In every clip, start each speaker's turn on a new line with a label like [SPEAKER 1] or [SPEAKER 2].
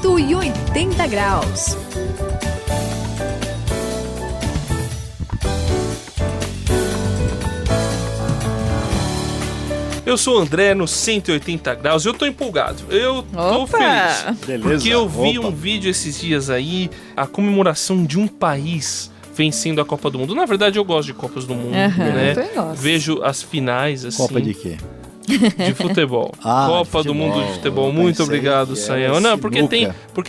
[SPEAKER 1] 180 graus.
[SPEAKER 2] Eu sou o André no 180 graus, eu tô empolgado, eu tô feliz.
[SPEAKER 3] Beleza.
[SPEAKER 2] Porque eu vi um vídeo esses dias aí, a comemoração de um país vencendo a Copa do Mundo. Na verdade, eu gosto de Copas do Mundo, né? Vejo as finais, assim.
[SPEAKER 3] Copa de quê?
[SPEAKER 2] De futebol. Copa do Mundo de futebol. Muito obrigado, Sayão. Não, porque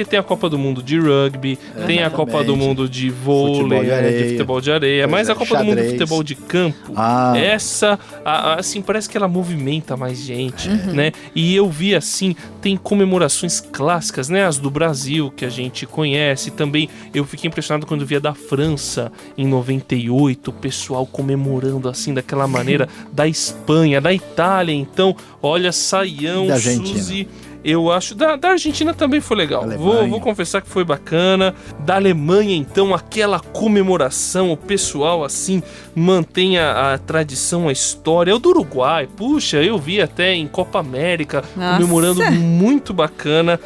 [SPEAKER 2] tem a Copa do Mundo de rugby, tem a Copa do Mundo de vôlei, de futebol de areia, mas a Copa do Mundo de futebol de campo, essa, assim, parece que ela movimenta mais gente, né? E eu vi, assim, tem comemorações clássicas, né? As do Brasil, que a gente conhece. Também eu fiquei impressionado quando eu via da França, em 98, o pessoal comemorando, assim, daquela maneira, da Espanha, da Itália. Então, olha, Sayão, Suzy, eu acho... Da Argentina também foi legal. Vou confessar que foi bacana. Da Alemanha, então, aquela comemoração, o pessoal, assim, mantém a tradição, a história. O do Uruguai, puxa, eu vi até em Copa América, comemorando, muito bacana.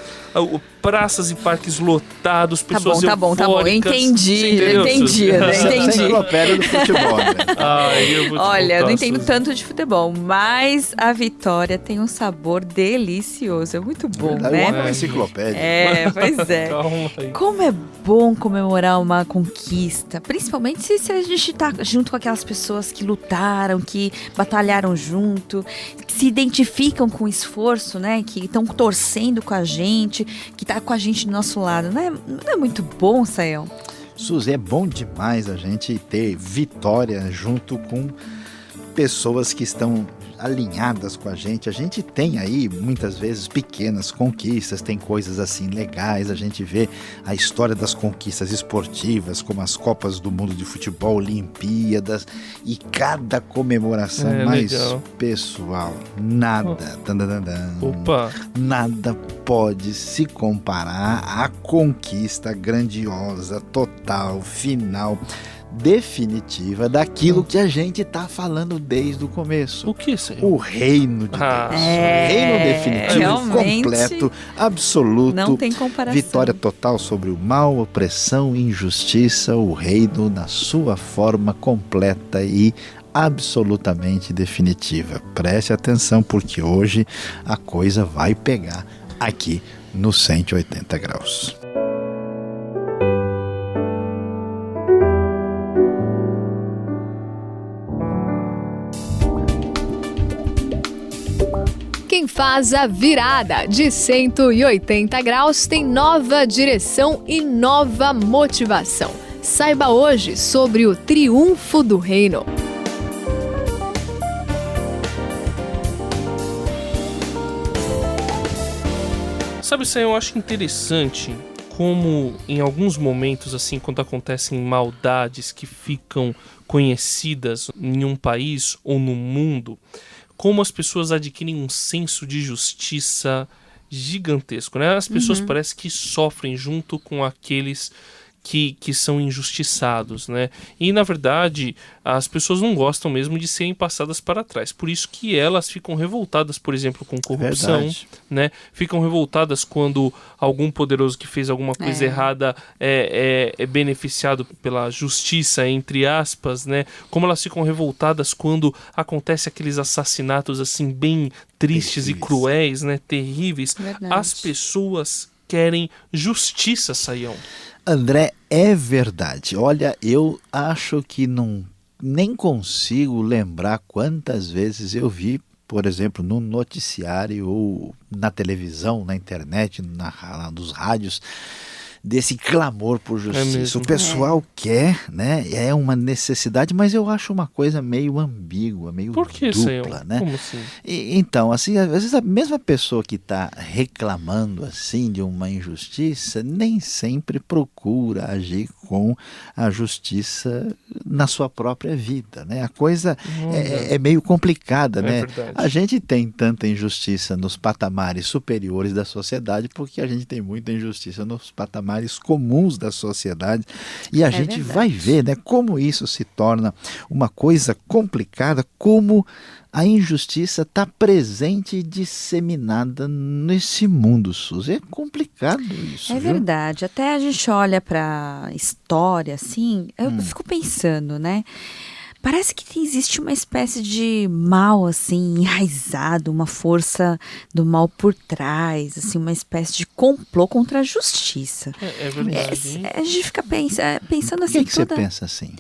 [SPEAKER 2] Praças e parques lotados, pessoas eufóricas.
[SPEAKER 4] Tá bom. Eu entendi.
[SPEAKER 3] Enciclopédia do futebol, né?
[SPEAKER 4] Olha, eu não entendo tanto de futebol, mas a vitória tem um sabor delicioso. É muito bom, né?
[SPEAKER 3] É uma enciclopédia.
[SPEAKER 4] Pois é.
[SPEAKER 2] Calma aí.
[SPEAKER 4] Como é bom comemorar uma conquista, principalmente se a gente tá junto com aquelas pessoas que lutaram, que batalharam junto, que se identificam com o esforço, né? Que estão torcendo com a gente, que tá com a gente do nosso lado. Não é muito bom, Sayão?
[SPEAKER 3] Suzy, é bom demais a gente ter vitória junto com pessoas que estão alinhadas com a gente. A gente tem aí, muitas vezes, pequenas conquistas, tem coisas assim legais, a gente vê a história das conquistas esportivas, como as Copas do Mundo de Futebol, Olimpíadas, e cada comemoração mais legal. Pessoal, nada pode se comparar à conquista grandiosa, total, final, definitiva daquilo que a gente tá falando desde o começo.
[SPEAKER 2] O que, senhor?
[SPEAKER 3] O reino de Deus. Reino definitivo,
[SPEAKER 4] realmente,
[SPEAKER 3] completo, absoluto.
[SPEAKER 4] Não tem comparação.
[SPEAKER 3] Vitória total sobre o mal, opressão, injustiça, o reino na sua forma completa e absolutamente definitiva. Preste atenção, porque hoje a coisa vai pegar aqui no 180 graus.
[SPEAKER 1] Quem faz a virada de 180 graus tem nova direção e nova motivação. Saiba hoje sobre o triunfo do reino.
[SPEAKER 2] Sabe, isso aí eu acho interessante como em alguns momentos, assim, quando acontecem maldades que ficam conhecidas em um país ou no mundo, como as pessoas adquirem um senso de justiça gigantesco, né? As pessoas parecem que sofrem junto com aqueles que são injustiçados, né? E, na verdade, as pessoas não gostam mesmo de serem passadas para trás. Por isso que elas ficam revoltadas, por exemplo, com corrupção, né? Ficam revoltadas quando algum poderoso que fez alguma coisa errada é beneficiado pela justiça, entre aspas, né? Como elas ficam revoltadas quando acontece aqueles assassinatos, assim, bem tristes e cruéis, né? Terríveis.
[SPEAKER 4] Verdade.
[SPEAKER 2] As pessoas querem justiça, Sayão.
[SPEAKER 3] André, é verdade. Olha, eu acho que nem consigo lembrar quantas vezes eu vi, por exemplo, no noticiário ou na televisão, na internet, nos rádios, desse clamor por justiça. O pessoal quer, né? É uma necessidade, mas eu acho uma coisa meio ambígua, meio
[SPEAKER 2] Por que,
[SPEAKER 3] dupla,
[SPEAKER 2] Senhor?
[SPEAKER 3] né?
[SPEAKER 2] Como assim?
[SPEAKER 3] Então, assim, às vezes a mesma pessoa que está reclamando assim de uma injustiça nem sempre procura agir com a justiça na sua própria vida, né? A coisa é meio complicada, né?
[SPEAKER 2] Verdade.
[SPEAKER 3] A gente tem tanta injustiça nos patamares superiores da sociedade porque a gente tem muita injustiça nos patamares males comuns da sociedade. E a gente vai ver, né, como isso se torna uma coisa complicada, como a injustiça está presente e disseminada nesse mundo, Suzy. É complicado isso.
[SPEAKER 4] É verdade. Até a gente olha para a história, assim, eu fico pensando, né? Parece que existe uma espécie de mal, assim, enraizado, uma força do mal por trás, assim, uma espécie de complô contra a justiça.
[SPEAKER 2] É verdade.
[SPEAKER 4] A gente fica pensando assim...
[SPEAKER 3] Por que você pensa assim?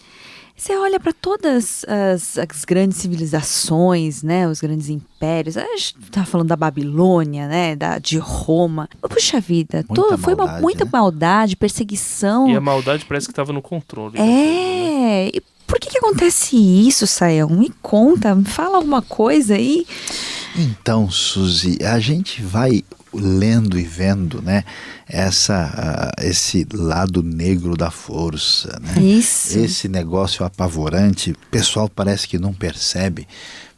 [SPEAKER 4] Você olha para todas as grandes civilizações, né, os grandes impérios. A gente estava falando da Babilônia, né, de Roma. Puxa vida, foi muita maldade, perseguição.
[SPEAKER 2] E a maldade parece que estava no controle.
[SPEAKER 4] Né? E por que acontece isso, Sayão? Me conta, me fala alguma coisa aí.
[SPEAKER 3] Então, Suzy, a gente vai lendo e vendo, né, esse lado negro da força, né?
[SPEAKER 4] Isso.
[SPEAKER 3] Esse negócio apavorante, o pessoal parece que não percebe,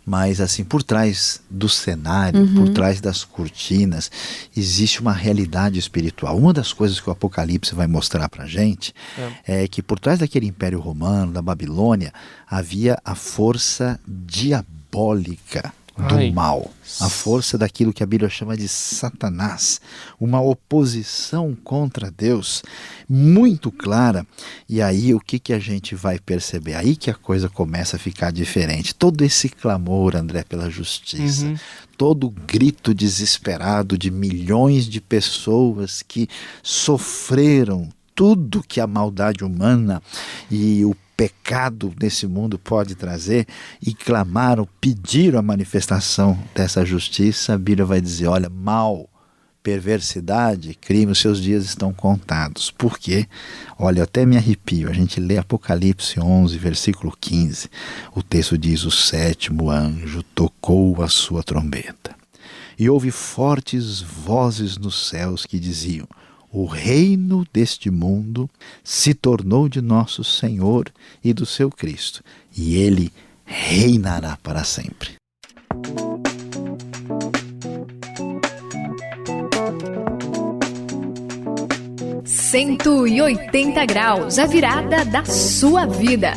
[SPEAKER 3] mas assim, por trás do cenário, por trás das cortinas, existe uma realidade espiritual. Uma das coisas que o Apocalipse vai mostrar pra gente é que por trás daquele Império Romano, da Babilônia, havia a força diabólica do mal, a força daquilo que a Bíblia chama de Satanás, uma oposição contra Deus muito clara. E aí o que a gente vai perceber? Aí que a coisa começa a ficar diferente. Todo esse clamor, André, pela justiça, todo o grito desesperado de milhões de pessoas que sofreram tudo que a maldade humana e o pecado nesse mundo pode trazer, e clamaram, pediram a manifestação dessa justiça. A Bíblia vai dizer, olha, mal, perversidade, crime, os seus dias estão contados. Por quê? Olha, eu até me arrepio. A gente lê Apocalipse 11, versículo 15. O texto diz, o 7º anjo tocou a sua trombeta. E houve fortes vozes nos céus que diziam, o reino deste mundo se tornou de nosso Senhor e do seu Cristo, e ele reinará para sempre.
[SPEAKER 1] Cento e 180 graus, a virada da sua vida.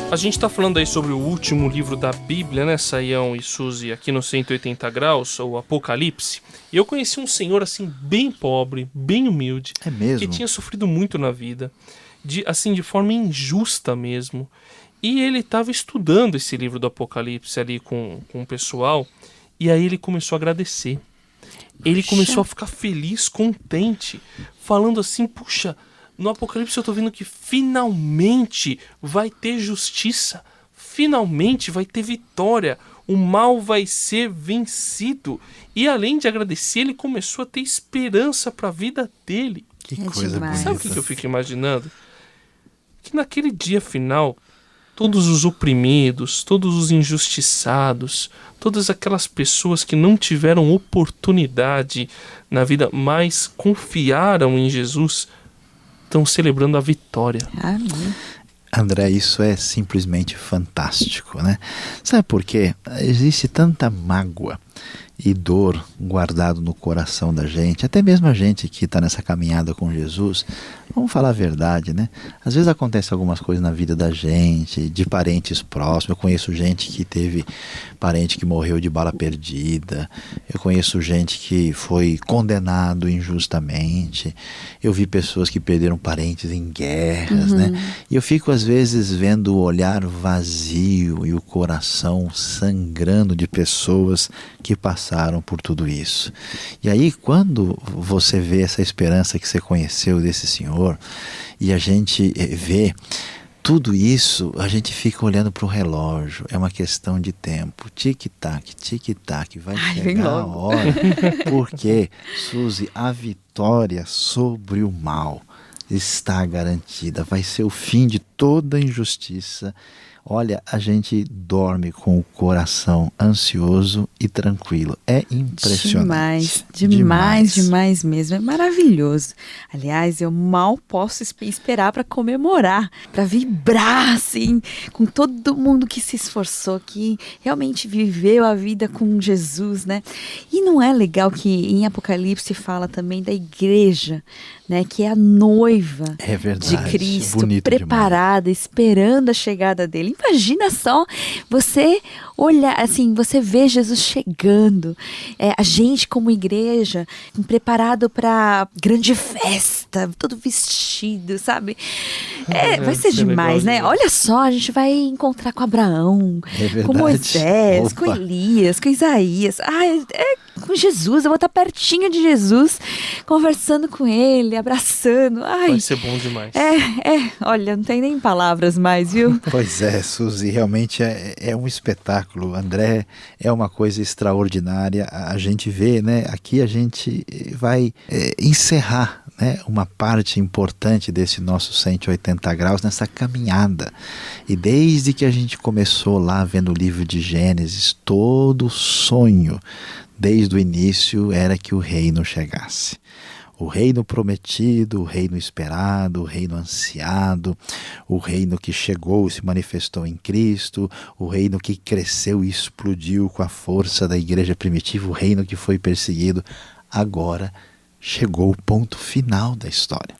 [SPEAKER 2] A gente está falando aí sobre o último livro da Bíblia, né, Sayão e Suzy, aqui no 180 graus, o Apocalipse. E eu conheci um senhor assim bem pobre, bem humilde, que tinha sofrido muito na vida, de forma injusta mesmo. E ele estava estudando esse livro do Apocalipse ali com o pessoal, e aí ele começou a agradecer. Ele começou a ficar feliz, contente, falando assim, puxa, no Apocalipse eu tô vendo que finalmente vai ter justiça, finalmente vai ter vitória, o mal vai ser vencido. E além de agradecer, ele começou a ter esperança para a vida dele.
[SPEAKER 3] Que coisa bonita.
[SPEAKER 2] Sabe o que eu fico imaginando? Que naquele dia final, todos os oprimidos, todos os injustiçados, todas aquelas pessoas que não tiveram oportunidade na vida, mas confiaram em Jesus, estão celebrando a vitória.
[SPEAKER 4] Amém.
[SPEAKER 3] André, isso é simplesmente fantástico, né? Sabe por quê? Existe tanta mágoa e dor guardado no coração da gente, até mesmo a gente que está nessa caminhada com Jesus. Vamos falar a verdade, né? Às vezes acontecem algumas coisas na vida da gente, de parentes próximos. Eu conheço gente que teve parente que morreu de bala perdida. Eu conheço gente que foi condenado injustamente. Eu vi pessoas que perderam parentes em guerras, né? E eu fico às vezes vendo o olhar vazio e o coração sangrando de pessoas que passaram por tudo isso. E aí quando você vê essa esperança que você conheceu desse senhor, e a gente vê tudo isso, a gente fica olhando para o relógio. É uma questão de tempo. Tic-tac, tic-tac, vai chegar a hora. Porque, Suzy, a vitória sobre o mal está garantida. Vai ser o fim de toda injustiça. olha, a gente dorme com o coração ansioso e tranquilo. É impressionante.
[SPEAKER 4] Demais mesmo. É maravilhoso. Aliás, eu mal posso esperar para comemorar, para vibrar, assim, com todo mundo que se esforçou, que realmente viveu a vida com Jesus, né? E não é legal que em Apocalipse fala também da igreja, né, que é a noiva de Cristo, preparada, esperando a chegada dele. Imagina só você olhar, assim, você vê Jesus chegando, a gente como igreja preparado para grande festa, todo vestido, sabe? Vai ser demais, né? Olha só, a gente vai encontrar com Abraão, com Moisés, com Elias, com Isaías. Com Jesus, eu vou estar pertinho de Jesus, conversando com ele, abraçando.
[SPEAKER 2] Vai ser bom demais.
[SPEAKER 4] Olha, não tem nem palavras mais, viu?
[SPEAKER 3] Pois é, Suzy, realmente é um espetáculo. André, é uma coisa extraordinária. A gente vê, né? Aqui a gente vai encerrar, né, uma parte importante desse nosso 180 graus nessa caminhada. E desde que a gente começou lá vendo o livro de Gênesis, todo o sonho desde o início era que o reino chegasse. O reino prometido, o reino esperado, o reino ansiado, o reino que chegou e se manifestou em Cristo, o reino que cresceu e explodiu com a força da igreja primitiva, o reino que foi perseguido. Agora chegou o ponto final da história.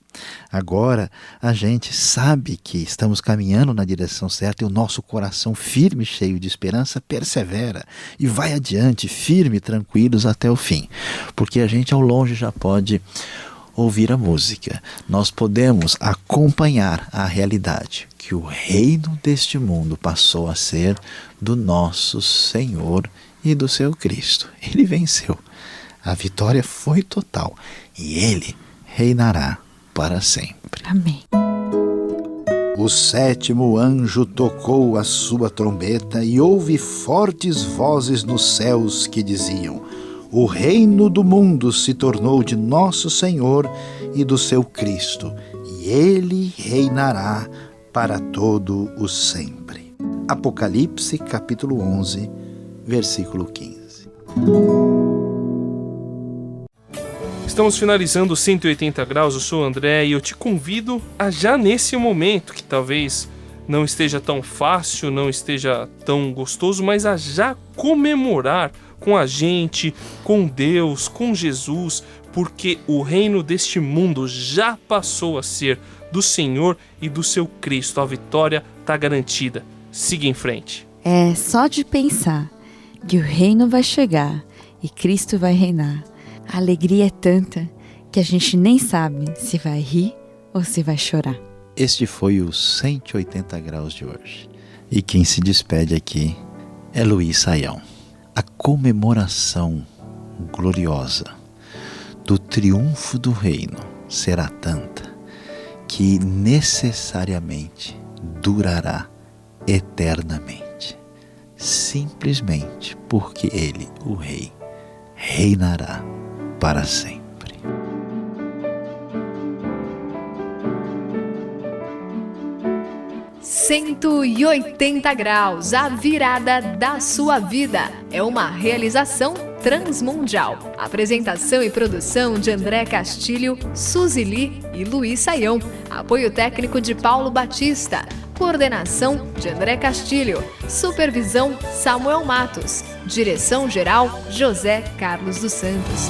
[SPEAKER 3] Agora a gente sabe que estamos caminhando na direção certa e o nosso coração firme, cheio de esperança, persevera e vai adiante, firme e tranquilos até o fim. Porque a gente ao longe já pode ouvir a música. Nós podemos acompanhar a realidade que o reino deste mundo passou a ser do nosso Senhor e do seu Cristo. Ele venceu. A vitória foi total e Ele reinará para sempre.
[SPEAKER 4] Amém.
[SPEAKER 3] O 7º anjo tocou a sua trombeta e houve fortes vozes nos céus que diziam: o reino do mundo se tornou de nosso Senhor e do seu Cristo, e Ele reinará para todo o sempre. Apocalipse capítulo 11, versículo 15.
[SPEAKER 2] Estamos finalizando 180 graus, eu sou o André e eu te convido a já nesse momento, que talvez não esteja tão fácil, não esteja tão gostoso, mas a já comemorar com a gente, com Deus, com Jesus, porque o reino deste mundo já passou a ser do Senhor e do seu Cristo. A vitória está garantida. Siga em frente.
[SPEAKER 4] É só de pensar que o reino vai chegar e Cristo vai reinar. A alegria é tanta que a gente nem sabe se vai rir ou se vai chorar.
[SPEAKER 3] Este foi o 180 graus de hoje. E quem se despede aqui é Luiz Saião. A comemoração gloriosa do triunfo do reino será tanta que necessariamente durará eternamente. Simplesmente porque Ele, o Rei, reinará para sempre.
[SPEAKER 1] "180 graus, a virada da sua vida" é uma realização transmundial. Apresentação e produção de André Castilho, Suzy Lee e Luiz Saião. Apoio técnico de Paulo Batista. Coordenação de André Castilho. Supervisão Samuel Matos. Direção-geral José Carlos dos Santos.